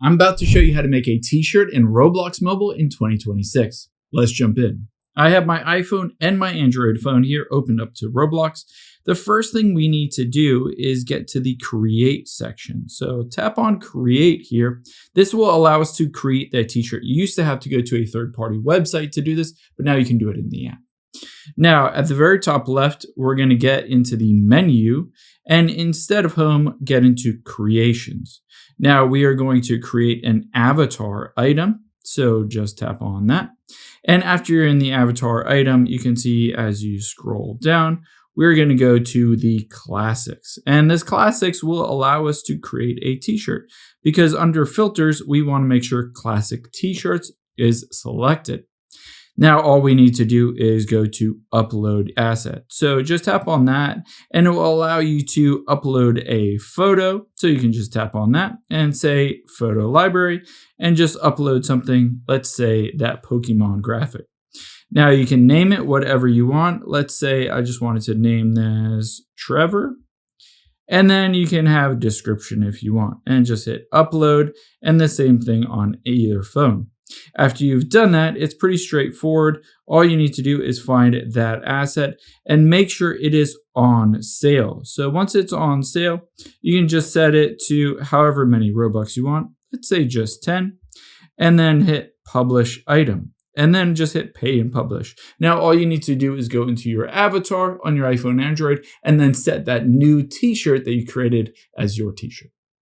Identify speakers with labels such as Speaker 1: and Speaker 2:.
Speaker 1: I'm about to show you how to make a t-shirt in Roblox Mobile in 2026. Let's jump in. I have my iPhone and my Android phone here opened up to Roblox. The first thing we need to do is get to the create section. So tap on create here. This will allow us to create that t-shirt. You used to have to go to a third-party website to do this, but now you can do it in the app. Now, at the very top left, we're going to get into the menu, and instead of home, get into creations. Now, we are going to create an avatar item, so just tap on that. And after you're in the avatar item, you can see as you scroll down, we're going to go to the classics. And this classics will allow us to create a t-shirt because under filters, we want to make sure classic t-shirts is selected. Now, all we need to do is go to upload asset. So just tap on that and it will allow you to upload a photo. So you can just tap on that and say photo library and just upload something. Let's say that Pokemon graphic. Now you can name it whatever you want. Let's say I just wanted to name this Trevor. And then you can have a description if you want and just hit upload and the same thing on either phone. After you've done that, it's pretty straightforward. All you need to do is find that asset and make sure it is on sale. So once it's on sale, you can just set it to however many Robux you want. Let's say just 10, and then hit publish item. And then just hit pay and publish. Now, all you need to do is go into your avatar on your iPhone and Android and then set that new t-shirt that you created as your t-shirt.